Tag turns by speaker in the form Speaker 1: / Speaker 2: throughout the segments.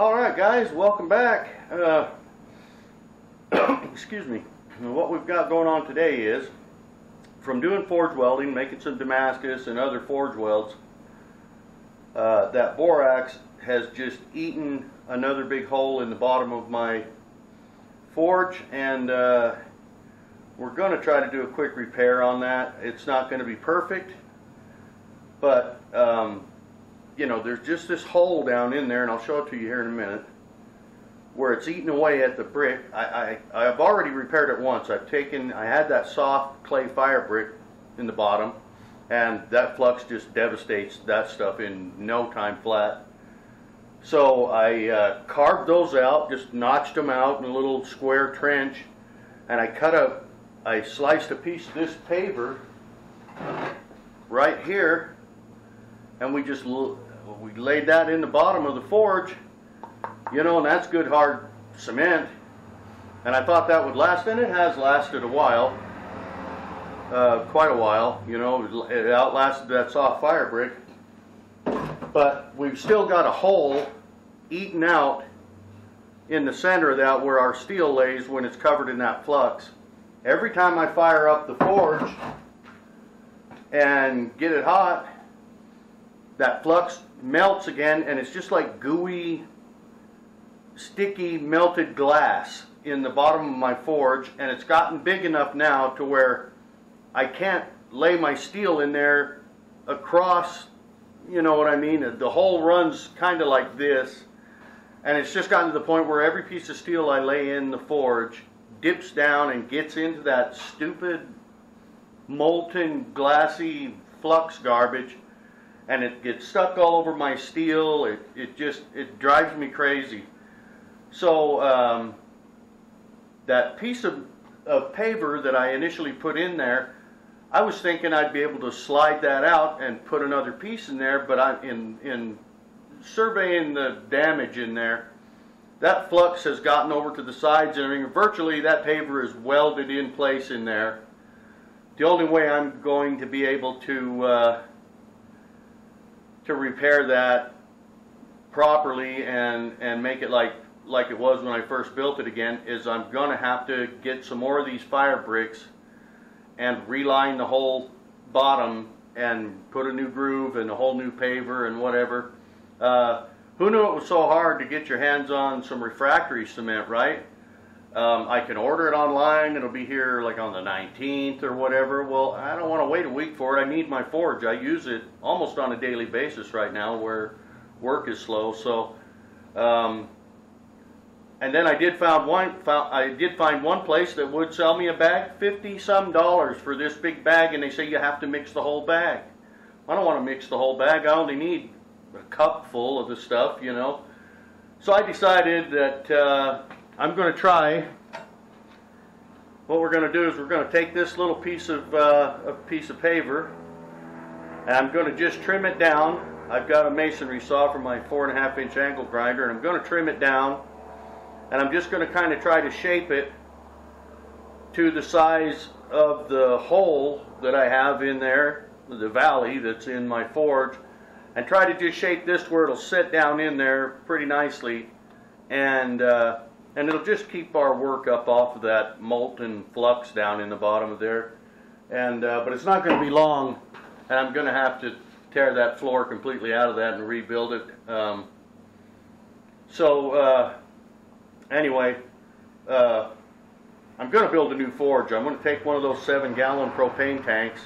Speaker 1: Alright guys, welcome back. Excuse me. What we've got going on today is, from doing forge welding, making some Damascus and other forge welds, that borax has just eaten another big hole in the bottom of my forge, and we're going to try to do a quick repair on that. It's not going to be perfect, but you know, there's just this hole down in there, and I'll show it to you here in a minute, where it's eating away at the brick. I've already repaired it once. I had that soft clay fire brick in the bottom, and that flux just devastates that stuff in no time flat. So I carved those out, just notched them out in a little square trench, and I sliced a piece of this paver right here, and we laid that in the bottom of the forge, you know, and that's good hard cement, and I thought that would last, and it has lasted a while, quite a while, you know. It outlasted that soft fire brick, but we've still got a hole eaten out in the center of that where our steel lays when it's covered in that flux. Every time I fire up the forge and get it hot, that flux melts again, and it's just like gooey, sticky, melted glass in the bottom of my forge, and it's gotten big enough now to where I can't lay my steel in there across, you know what I mean? The hole runs kind of like this, and it's just gotten to the point where every piece of steel I lay in the forge dips down and gets into that stupid, molten, glassy flux garbage, and it gets stuck all over my steel. It drives me crazy. So that piece of paver that I initially put in there, I was thinking I'd be able to slide that out and put another piece in there, but in surveying the damage in there, that flux has gotten over to the sides, and I mean, virtually that paver is welded in place in there. The only way I'm going to be able to repair that properly and make it like it was when I first built it again is I'm going to have to get some more of these fire bricks and reline the whole bottom and put a new groove and a whole new paver and whatever. Who knew it was so hard to get your hands on some refractory cement, right? I can order it online. It'll be here like on the 19th or whatever. Well, I don't want to wait a week for it. I need my forge. I use it almost on a daily basis right now where work is slow. So, and then I did find one place that would sell me a bag, $50-some for this big bag, and they say you have to mix the whole bag. I don't want to mix the whole bag. I only need a cup full of the stuff, you know. So I decided that I'm going to try. What we're going to do is we're going to take this little piece of paver, and I'm going to just trim it down. I've got a masonry saw for my 4.5-inch angle grinder, and I'm going to trim it down, and I'm just going to kind of try to shape it to the size of the hole that I have in there, the valley that's in my forge, and try to just shape this where it'll sit down in there pretty nicely, and it'll just keep our work up off of that molten flux down in the bottom of there. And but it's not going to be long, and I'm going to have to tear that floor completely out of that and rebuild it. Anyway, I'm going to build a new forge. I'm going to take one of those 7-gallon propane tanks,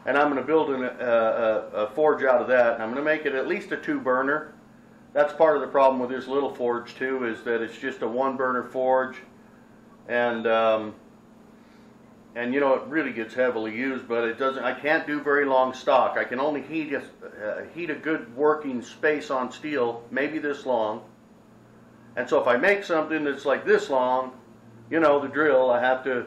Speaker 1: and I'm going to build a forge out of that, and I'm going to make it at least a 2-burner. That's part of the problem with this little forge too, is that it's just a 1-burner forge, and you know, it really gets heavily used, but it doesn't. I can't do very long stock. I can only heat a good working space on steel, maybe this long. And so if I make something that's like this long, you know the drill. I have to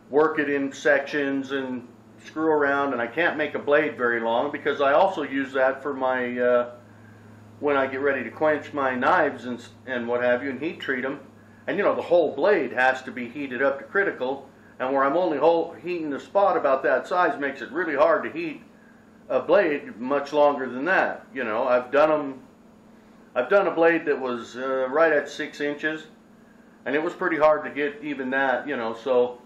Speaker 1: work it in sections and screw around, and I can't make a blade very long because I also use that for my when I get ready to quench my knives and what have you, and heat treat them. And you know, the whole blade has to be heated up to critical, and where I'm only heating a spot about that size makes it really hard to heat a blade much longer than that. You know, I've done them I've done a blade that was right at 6 inches, and it was pretty hard to get even that, you know. So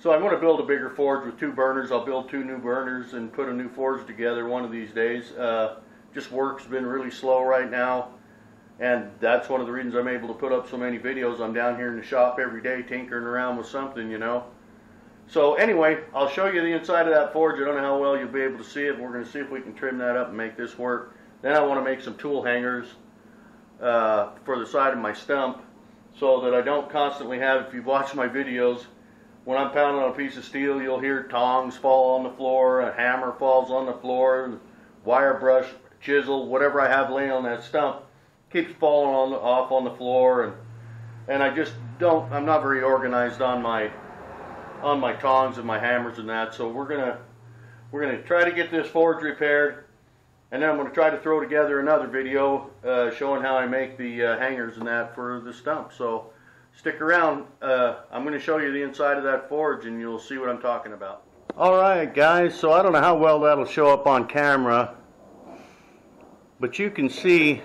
Speaker 1: I'm going to build a bigger forge with 2 burners. I'll build 2 new burners and put a new forge together one of these days. Just work's been really slow right now, and that's one of the reasons I'm able to put up so many videos. I'm down here in the shop every day tinkering around with something, you know. So anyway, I'll show you the inside of that forge. I don't know how well you'll be able to see it. We're going to see if we can trim that up and make this work. Then I want to make some tool hangers for the side of my stump, so that I don't constantly have, if you've watched my videos, when I'm pounding on a piece of steel, you'll hear tongs fall on the floor, a hammer falls on the floor, wire brush, chisel, whatever I have laying on that stump keeps falling off on the floor, and I just don't, I'm not very organized on my tongs and my hammers and that. So we're gonna try to get this forge repaired, and then I'm going to try to throw together another video showing how I make the hangers and that for the stump. So stick around. I'm going to show you the inside of that forge, and you'll see what I'm talking about. Alright guys, so I don't know how well that'll show up on camera, but you can see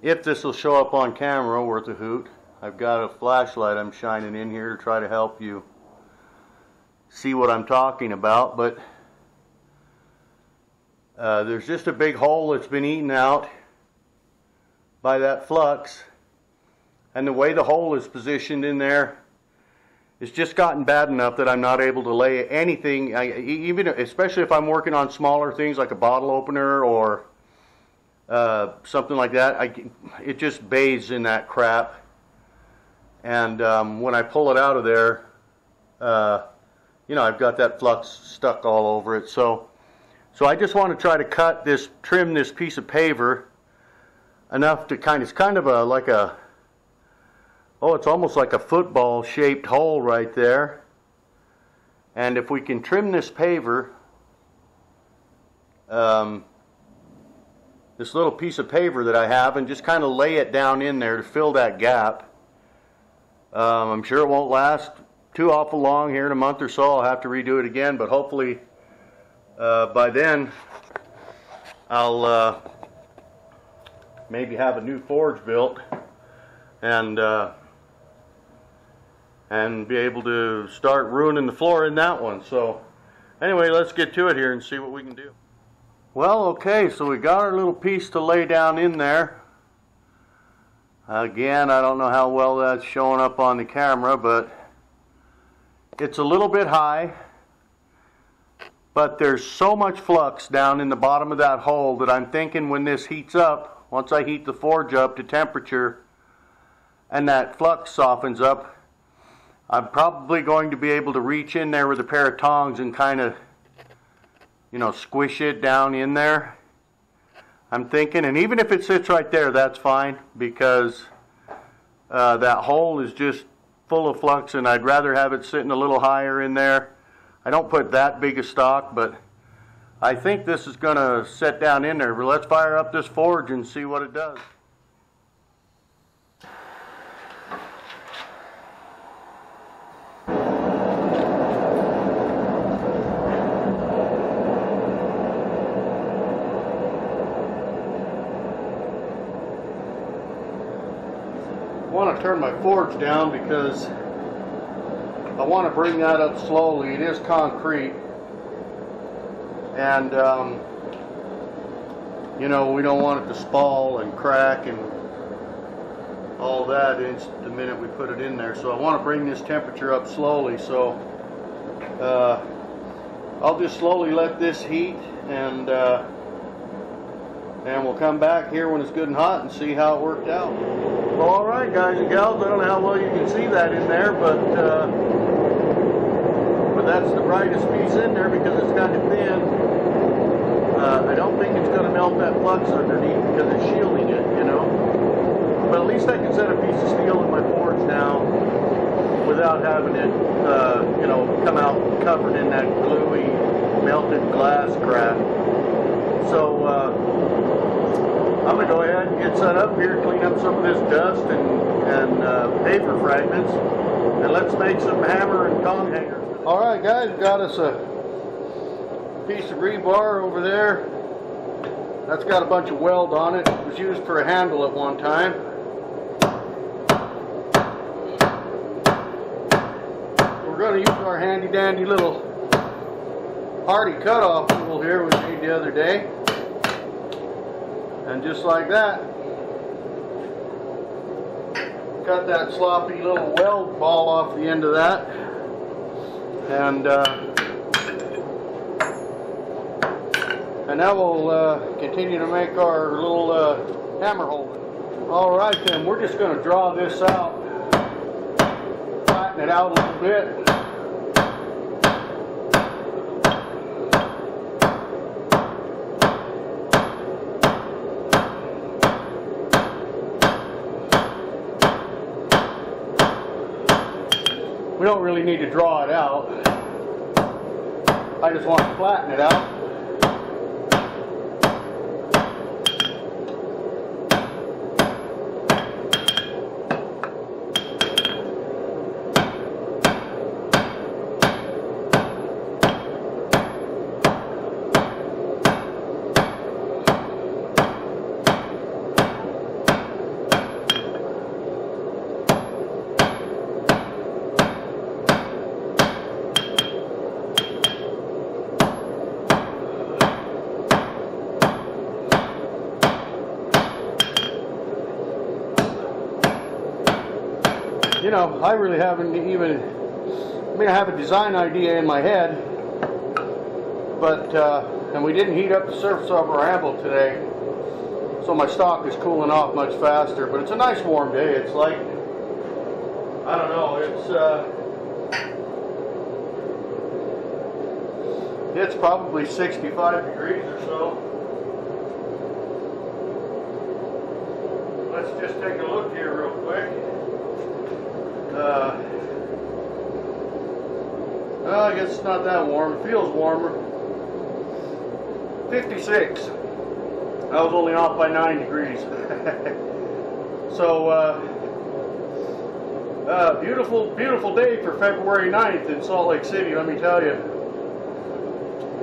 Speaker 1: if this will show up on camera worth a hoot. I've got a flashlight I'm shining in here to try to help you see what I'm talking about, but there's just a big hole that's been eaten out by that flux, and the way the hole is positioned in there, it's just gotten bad enough that I'm not able to lay anything, even especially if I'm working on smaller things like a bottle opener or something like that. It just bathes in that crap, and when I pull it out of there, you know, I've got that flux stuck all over it. So I just want to try to trim this piece of paver enough to it's kind of like a, oh, it's almost like a football shaped hole right there. And if we can trim this paver, this little piece of paver that I have, and just kind of lay it down in there to fill that gap, I'm sure it won't last too awful long. Here in a month or so I'll have to redo it again, but hopefully by then I'll maybe have a new forge built and be able to start ruining the floor in that one. So anyway, let's get to it here and see what we can do. Well, okay, so we got our little piece to lay down in there. Again, I don't know how well that's showing up on the camera, but it's a little bit high, but there's so much flux down in the bottom of that hole that I'm thinking when this heats up, once I heat the forge up to temperature and that flux softens up, I'm probably going to be able to reach in there with a pair of tongs and kind of, you know, squish it down in there. I'm thinking, and even if it sits right there, that's fine, because that hole is just full of flux, and I'd rather have it sitting a little higher in there. I don't put that big a stock, but I think this is going to set down in there. But let's fire up this forge and see what it does. I want to turn my forge down because I want to bring that up slowly. It is concrete, and you know, we don't want it to spall and crack and all that the minute we put it in there. So I want to bring this temperature up slowly. So I'll just slowly let this heat, and we'll come back here when it's good and hot and see how it worked out. Well, alright guys and gals, I don't know how well you can see that in there, but that's the brightest piece in there because it's kind of thin. I don't think it's going to melt that flux underneath because it's shielding it, you know. But at least I can set a piece of steel in my forge now without having it, you know, come out covered in that gluey, melted glass crap. So I'm going to go ahead and get set up here, clean up some of this dust and paper fragments, and let's make some hammer and tong hangers. Alright guys, got us a piece of rebar over there. That's got a bunch of weld on it. It was used for a handle at one time. We're going to use our handy dandy little Hardy cutoff tool here we made the other day. And just like that, cut that sloppy little weld ball off the end of that. And now we'll continue to make our little hammer holder. Alright then, we're just going to draw this out, flatten it out a little bit. We don't really need to draw it out. I just want to flatten it out. You know, I really haven't even, I mean, I have a design idea in my head, but, and we didn't heat up the surface of our anvil today, so my stock is cooling off much faster, but it's a nice warm day. It's like, I don't know, it's probably 65 degrees or so. Let's just take a look here real quick. I guess it's not that warm. It feels warmer. 56. I was only off by 9 degrees. So, beautiful, beautiful day for February 9th in Salt Lake City, let me tell you.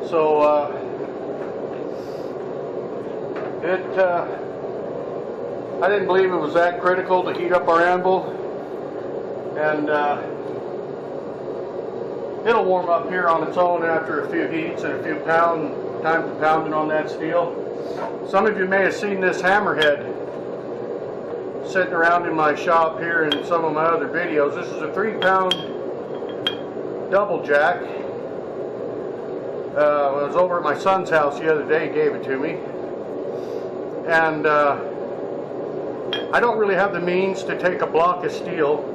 Speaker 1: So, I didn't believe it was that critical to heat up our anvil. And it'll warm up here on its own after a few heats and a few times of pounding on that steel. Some of you may have seen this hammerhead sitting around in my shop here in some of my other videos. This is a 3-pound double jack. I was over at my son's house the other day, he gave it to me. And I don't really have the means to take a block of steel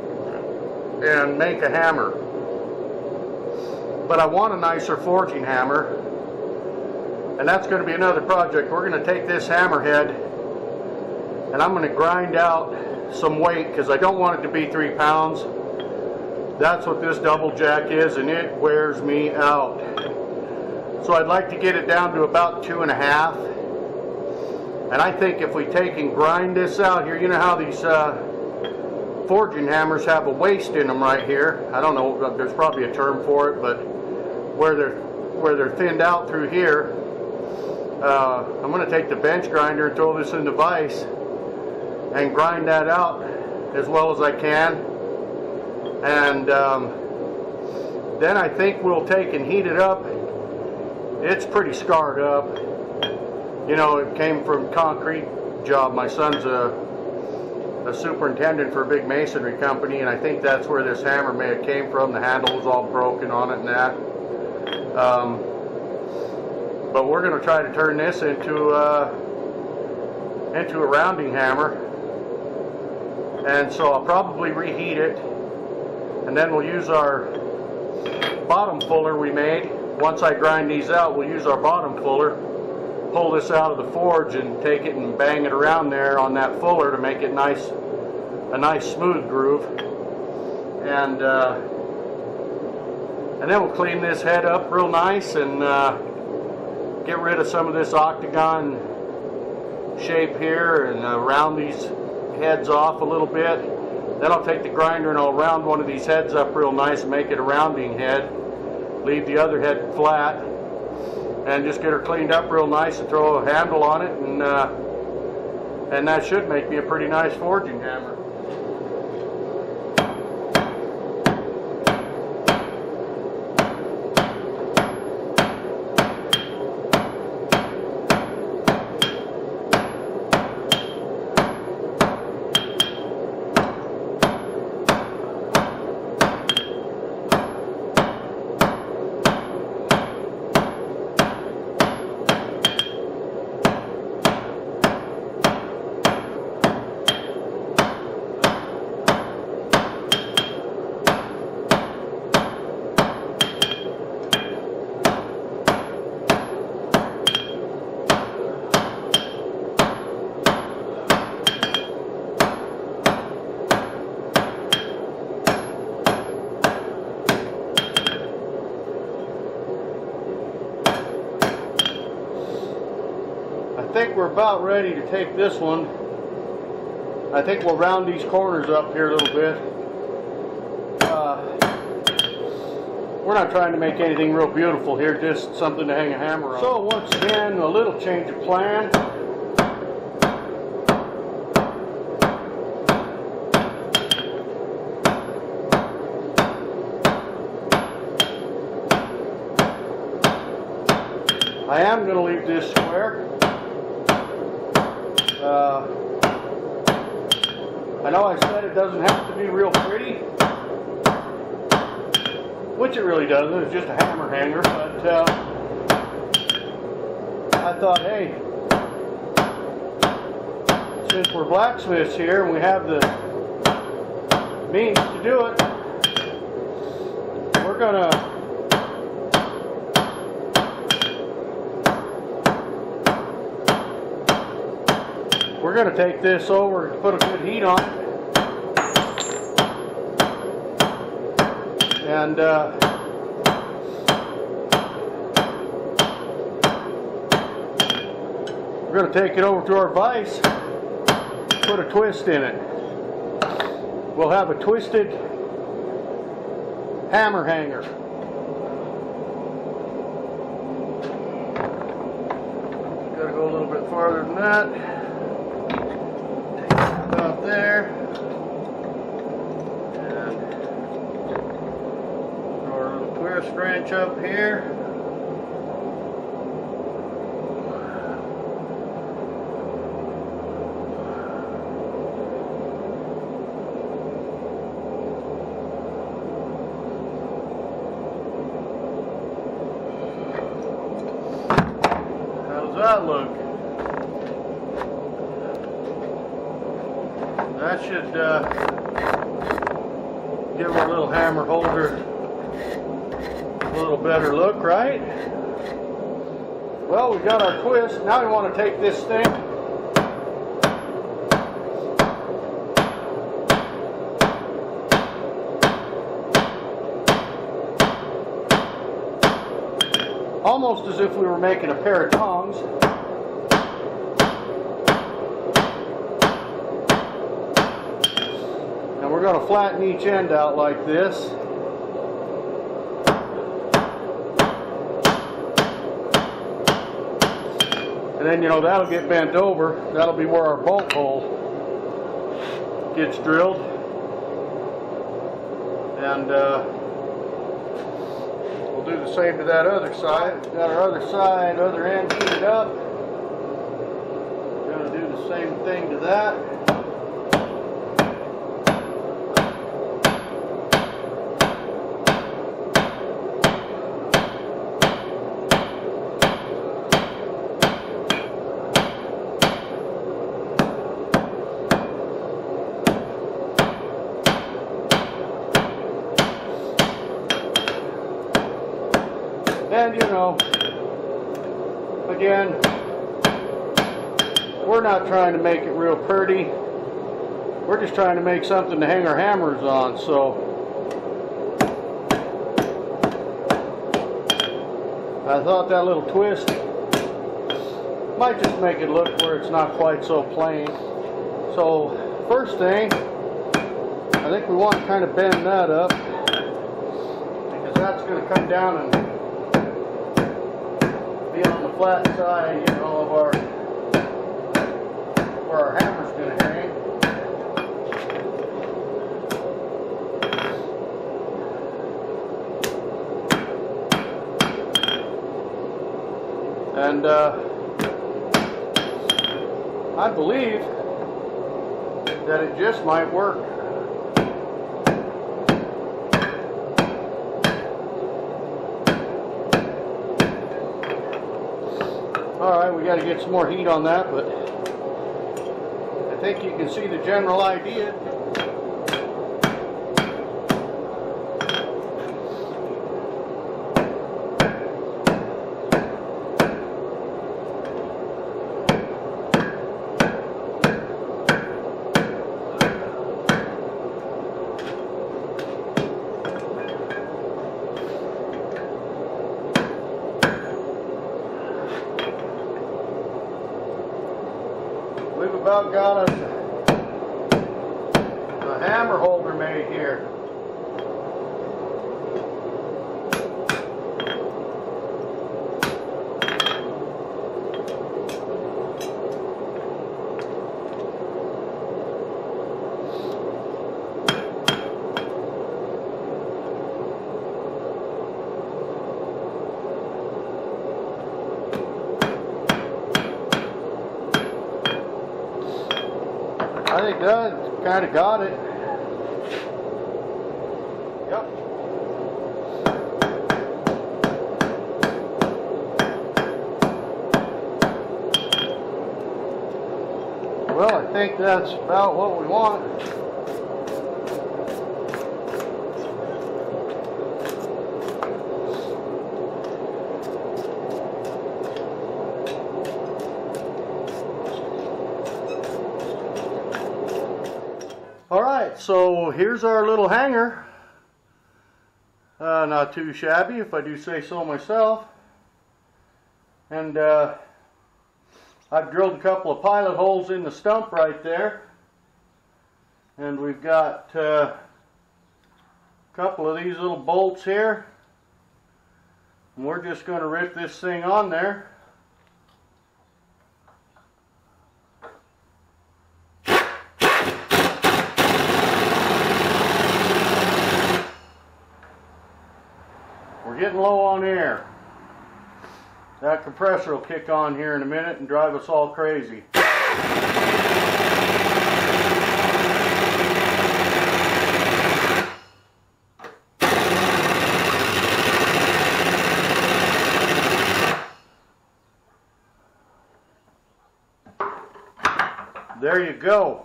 Speaker 1: and make a hammer, but I want a nicer forging hammer, and that's going to be another project. We're going to take this hammerhead and I'm going to grind out some weight because I don't want it to be 3 pounds. That's what this double jack is, and it wears me out. So I'd like to get it down to about 2.5, and I think if we take and grind this out here, you know how these forging hammers have a waist in them right here. I don't know, there's probably a term for it, but where they're thinned out through here, I'm going to take the bench grinder and throw this in the vise and grind that out as well as I can. And then I think we'll take and heat it up. It's pretty scarred up. You know, it came from concrete job. My son's a superintendent for a big masonry company, and I think that's where this hammer may have came from. The handle was all broken on it and that. But we're going to try to turn this into a rounding hammer, and so I'll probably reheat it, and then we'll use our bottom fuller we made. Once I grind these out, we'll use our bottom fuller, pull this out of the forge and take it and bang it around there on that fuller to make it nice, a nice smooth groove. And then we'll clean this head up real nice and get rid of some of this octagon shape here and round these heads off a little bit. Then I'll take the grinder and I'll round one of these heads up real nice and make it a rounding head. Leave the other head flat. and just get her cleaned up real nice and throw a handle on it, and that should make me a pretty nice forging hammer. I think we're about ready to take this one. I think we'll round these corners up here a little bit. We're not trying to make anything real beautiful here, just something to hang a hammer on. So once again, a little change of plan. I am going to leave this square. I know I said it doesn't have to be real pretty, which it really doesn't. It's just a hammer hanger, but I thought, hey, since we're blacksmiths here and we have the means to do it, we're gonna take this over and put a good heat on it, and we're going to take it over to our vise, put a twist in it. We'll have a twisted hammer hanger. Got to go a little bit farther than that. About there, and throw our little twist wrench up here. How does that look? That should give our little hammer holder a little better look, right? Well, we got our twist. Now we want to take this thing almost as if we were making a pair of tongs. We're going to flatten each end out like this. And then, you know, that'll get bent over. That'll be where our bolt hole gets drilled. And we'll do the same to that other side. Got our other side, other end heated up. We're going to do the same thing to that. And, you know, again, we're not trying to make it real pretty. We're just trying to make something to hang our hammers on. So I thought that little twist might just make it look where it's not quite so plain. So first thing, I think we want to kind of bend that up, because that's going to come down and be the flat side, you know, of our where our hammer's going to hang. And I believe that it just might work. Alright, we got to get some more heat on that, but I think you can see the general idea. We've about got us a hammer holder made here. I think that kind of got it. Yep. Well, I think that's about what we want. Alright, so here's our little hanger. Not too shabby, if I do say so myself. And I've drilled a couple of pilot holes in the stump right there. And we've got a couple of these little bolts here. And we're just going to rip this thing on there. We're getting low on air. That compressor will kick on here in a minute and drive us all crazy. There you go.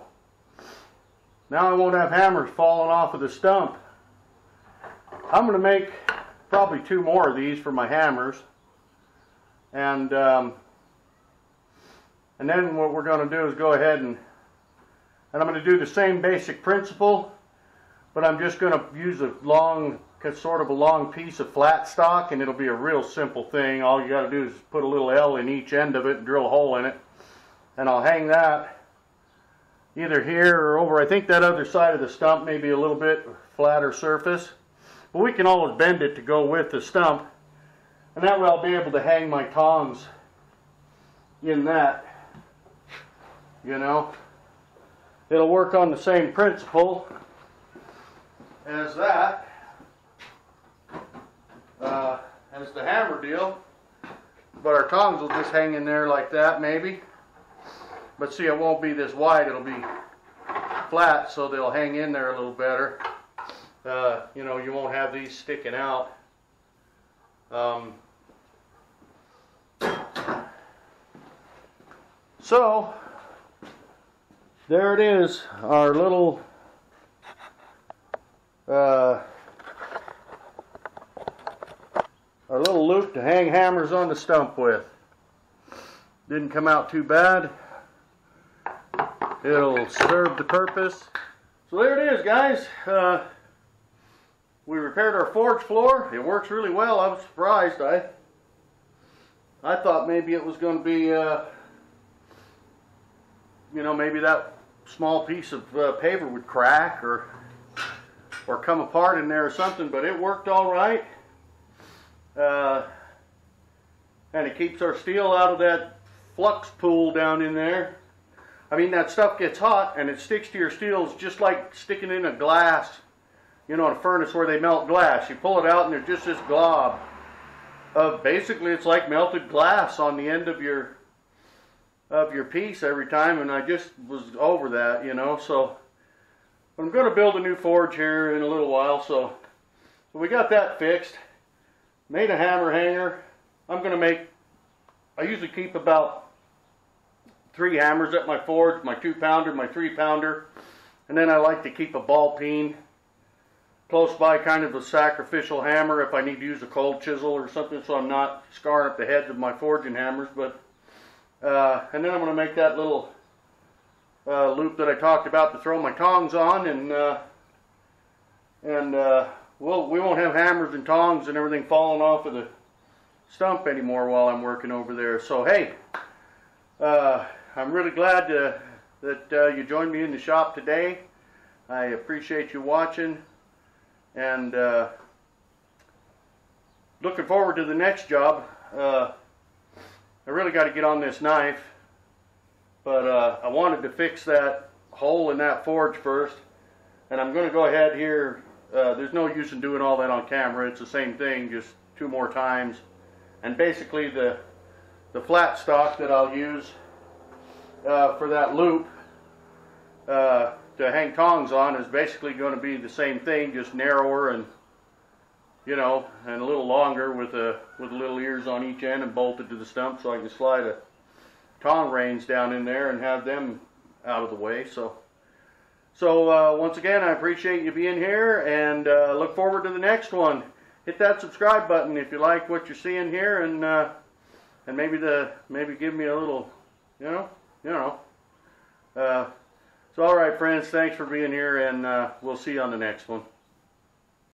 Speaker 1: Now I won't have hammers falling off of the stump. I'm going to make probably 2 more of these for my hammers, and then what we're going to do is go ahead and I'm going to do the same basic principle, but I'm just going to use a long, sort of a long piece of flat stock, and it'll be a real simple thing. All you got to do is put a little L in each end of it and drill a hole in it, and I'll hang that either here or over. I think that other side of the stump may be a little bit flatter surface. But we can always bend it to go with the stump, and that way I'll be able to hang my tongs in that, you know. It'll work on the same principle as that, as the hammer deal, but our tongs will just hang in there like that maybe. But see, it won't be this wide, it'll be flat, so they'll hang in there a little better. You know, you won't have these sticking out. So, there it is, our little loop to hang hammers on the stump with. Didn't come out too bad. It'll serve the purpose. So there it is, guys. We repaired our forge floor. It works really well. I was surprised. I thought maybe it was going to be, you know, maybe that small piece of paver would crack or come apart in there or something, but it worked all right. And and it keeps our steel out of that flux pool down in there. I mean, that stuff gets hot and it sticks to your steels just like sticking in a glass, you know, in a furnace where they melt glass. You pull it out and there's just this glob of, basically it's like melted glass on the end of your piece every time, and I just was over that, you know. So I'm going to build a new forge here in a little while, so we got that fixed. Made a hammer hanger. I usually keep about 3 hammers at my forge, my 2-pounder, my 3-pounder, and then I like to keep a ball peen close by, kind of a sacrificial hammer if I need to use a cold chisel or something, so I'm not scarring up the heads of my forging hammers. But and then I'm going to make that little loop that I talked about to throw my tongs on, and we won't have hammers and tongs and everything falling off of the stump anymore while I'm working over there. So hey, I'm really glad that you joined me in the shop today. I appreciate you watching, and looking forward to the next job. I really got to get on this knife, but I wanted to fix that hole in that forge first, and I'm going to go ahead here. There's no use in doing all that on camera. It's the same thing, just 2 more times. And basically the flat stock that I'll use for that loop to hang tongs on is basically going to be the same thing, just narrower and, you know, and a little longer with little ears on each end and bolted to the stump, so I can slide a tong reins down in there and have them out of the way. So once again, I appreciate you being here, and look forward to the next one. Hit that subscribe button if you like what you're seeing here, and maybe give me a little, you know. So all right, friends, thanks for being here, and we'll see you on the next one.